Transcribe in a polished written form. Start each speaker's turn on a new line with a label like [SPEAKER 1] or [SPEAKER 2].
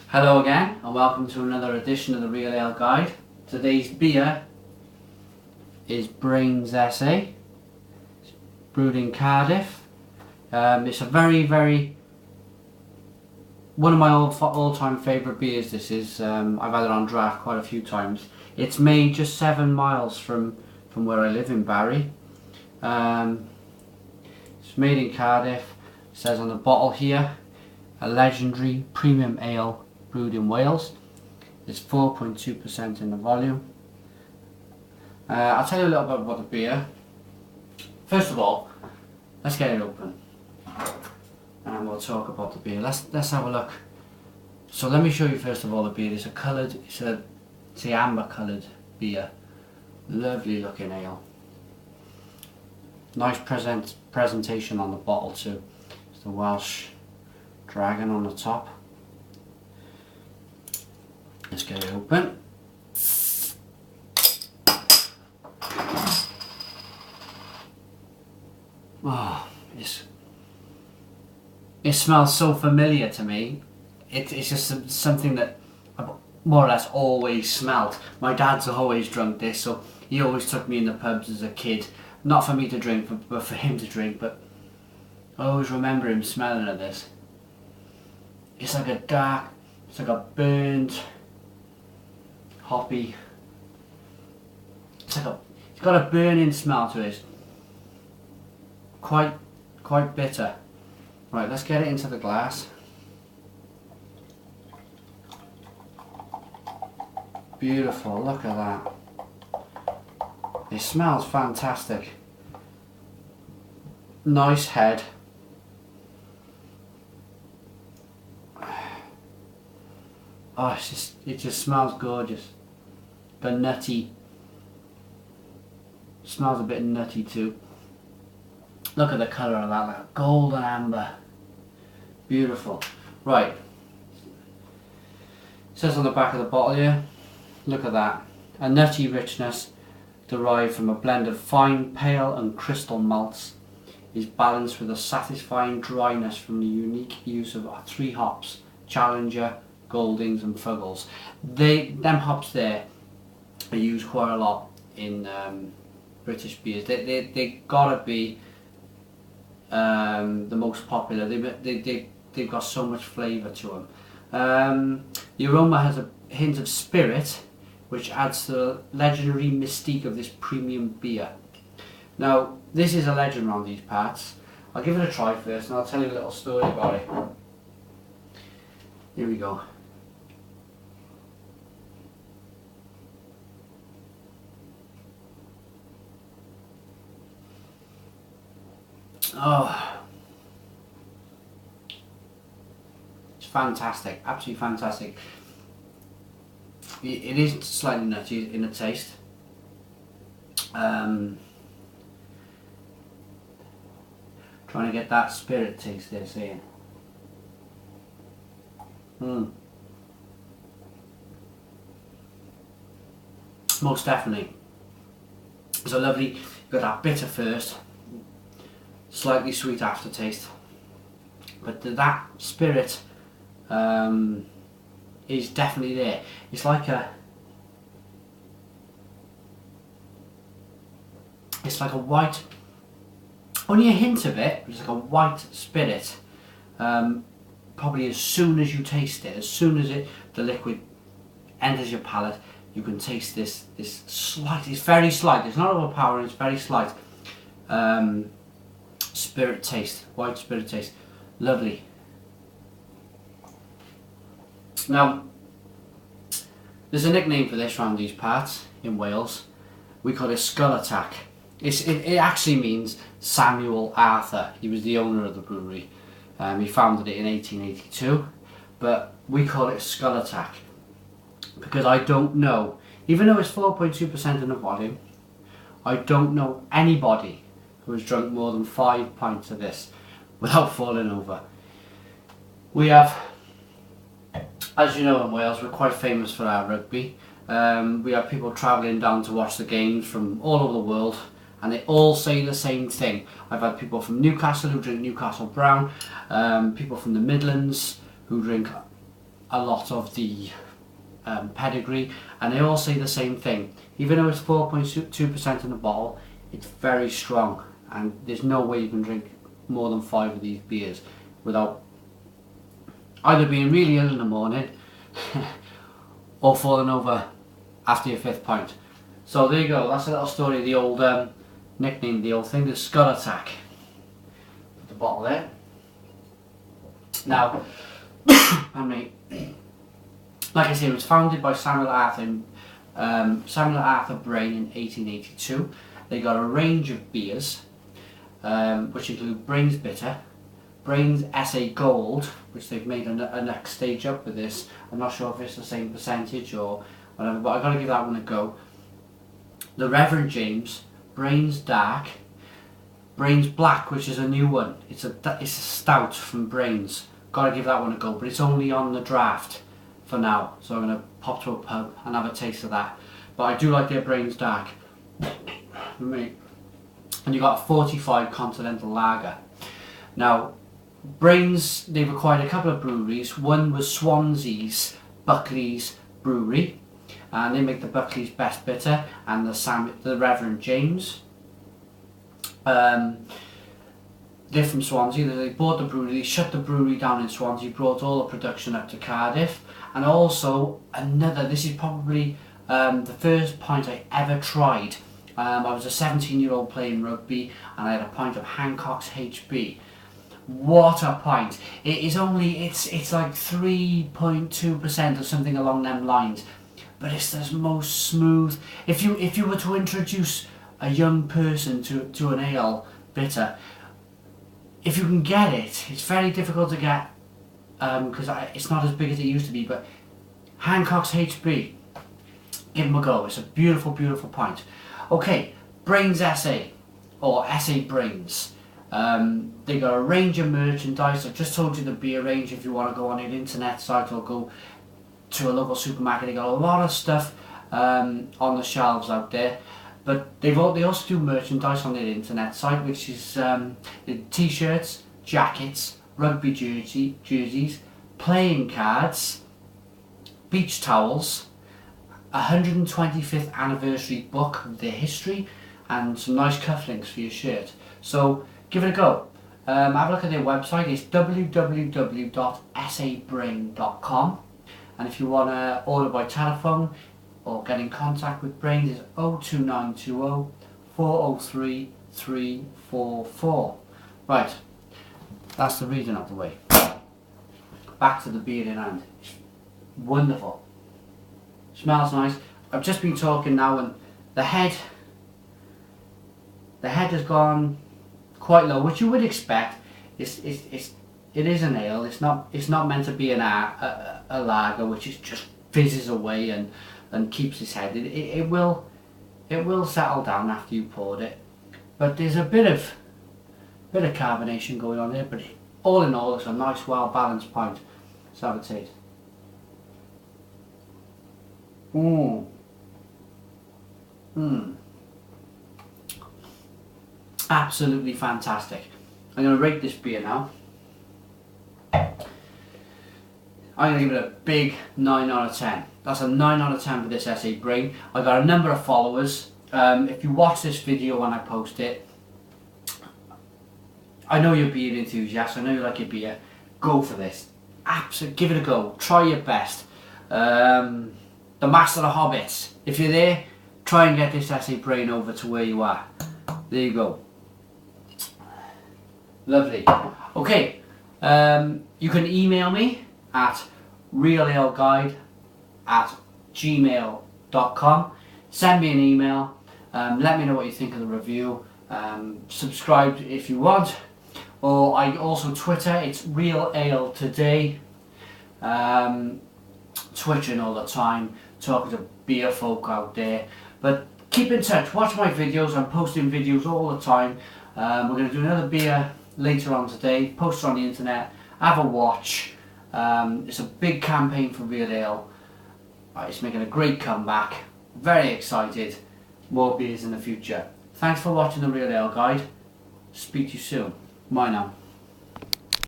[SPEAKER 1] Hello again and welcome to another edition of the Real Ale Guide. Today's beer is Brains SA, it's brewed in Cardiff. It's a very one of my all-time favourite beers. This is, I've had it on draft quite a few times. It's made just 7 miles from where I live in Barry. It's made in Cardiff. It says on the bottle here, a legendary premium ale brewed in Wales. It's 4.2% in the volume. I'll tell you a little bit about the beer. First of all, let's get it open and we'll talk about the beer. Let's have a look. So let me show you first of all the beer. It's a amber coloured beer. Lovely looking ale. Nice presentation on the bottle too. It's the Welsh dragon on the top. Let's get it open. Oh, it smells so familiar to me. It's just something that I've more or less always smelled. My dad's always drunk this, so he always took me in the pubs as a kid. Not for me to drink, but for him to drink. But I always remember him smelling of this. It's like a burnt, hoppy. It's got a burning smell to it. Quite bitter. Right, let's get it into the glass. Beautiful, look at that. It smells fantastic. Nice head. Oh, it just smells gorgeous. But nutty. Smells a bit nutty too. Look at the colour of that, like golden amber. Beautiful. Right. It says on the back of the bottle here, look at that. A nutty richness derived from a blend of fine, pale and crystal malts is balanced with a satisfying dryness from the unique use of 3 hops, Challenger, Goldings and Fuggles. Them hops there are used quite a lot in British beers. They gotta be the most popular. They've got so much flavour to them. The aroma has a hint of spirit, which adds to the legendary mystique of this premium beer. Now, this is a legend around these parts. I'll give it a try first and I'll tell you a little story about it. Here we go. Oh, it's fantastic, absolutely fantastic. It is slightly nutty in the taste. Trying to get that spirit taste there, saying. Most definitely. So lovely. You've got that bitter first. Slightly sweet aftertaste, but that spirit is definitely there. It's like a white, only a hint of it, but it's like a white spirit. Probably as soon as you taste it, as soon as the liquid enters your palate, you can taste this slight. It's very slight. It's not overpowering. It's very slight. Spirit taste, white spirit taste, lovely. Now, there's a nickname for this around these parts in Wales. We call it Skull Attack. It actually means Samuel Arthur. He was the owner of the brewery. He founded it in 1882, but we call it Skull Attack because I don't know, even though it's 4.2% in the volume, I don't know anybody who has drunk more than 5 pints of this without falling over. We have, as you know, in Wales we're quite famous for our rugby. We have people travelling down to watch the games from all over the world, and they all say the same thing. I've had people from Newcastle who drink Newcastle Brown, people from the Midlands who drink a lot of the pedigree, and they all say the same thing. Even though it's 4.2% in the bottle, it's very strong, and there's no way you can drink more than 5 of these beers without either being really ill in the morning or falling over after your 5th pint. So there you go, that's a little story of the old nickname, the old thing, the Skull Attack. Put the bottle there. Now, pardon me. Like I say, it was founded by Samuel Arthur Brain in 1882. They got a range of beers, which include Brain's Bitter, Brain's SA Gold, which they've made a next stage up with this. I'm not sure if it's the same percentage or whatever, but I've got to give that one a go. The Reverend James, Brain's Dark, Brain's Black, which is a new one. It's a stout from Brain's. Got to give that one a go, but it's only on the draft for now, so I'm going to pop to a pub and have a taste of that. But I do like their Brain's Dark. And you got a 45 Continental Lager. Now, Brain's, they've acquired a couple of breweries. One was Swansea's Buckley's Brewery, and they make the Buckley's Best Bitter and the Reverend James. They're from Swansea. They bought the brewery, they shut the brewery down in Swansea, brought all the production up to Cardiff, and also this is probably the first pint I ever tried. I was a 17-year-old playing rugby, and I had a pint of Hancock's HB. What a pint! It is only, it's like 3.2% or something along them lines, but it's the most smooth. If you were to introduce a young person to an ale bitter, if you can get it, it's very difficult to get because it's not as big as it used to be, but Hancock's HB, give them a go. It's a beautiful, beautiful pint. Okay, Brains SA, or SA Brains. They got a range of merchandise. I've just told you the beer range. If you want to go on an internet site or go to a local supermarket, they got a lot of stuff on the shelves out there. But they also do merchandise on their internet site, which is t-shirts, jackets, rugby jerseys, playing cards, beach towels, 125th anniversary book of their history, and some nice cufflinks for your shirt. So give it a go. Have a look at their website. It's www.sabrain.com, and if you want to order by telephone or get in contact with Brains, is 02920 403 344. Right, that's the reading out the way. Back to the beer in hand. It's wonderful. Smells nice. I've just been talking now, and the head has gone quite low, which you would expect. It is an ale. It's not meant to be a lager, which is just fizzes away and keeps its head. It will settle down after you poured it, but there's a bit of carbonation going on there. But all in all, it's a nice, well balanced pint. Let's have a taste. Absolutely fantastic. I'm going to rate this beer now. I'm going to give it a big 9 out of 10. That's a 9 out of 10 for this SA Brain. I got a number of followers. If you watch this video when I post it, I know you're a beer enthusiast, I know you like your beer. Go for this. Absolutely, give it a go. Try your best. The Master of the Hobbits. If you're there, try and get this SA Brain over to where you are. There you go. Lovely. Okay, you can email me at realaleguide@gmail.com. Send me an email. Let me know what you think of the review. Subscribe if you want. Or I also Twitter. It's Real Ale Today. Twitching all the time, talking to beer folk out there. But keep in touch. Watch my videos. I'm posting videos all the time. We're going to do another beer later on today. Post it on the internet. Have a watch. It's a big campaign for Real Ale. It's making a great comeback. Very excited. More beers in the future. Thanks for watching the Real Ale Guide. Speak to you soon. Bye now.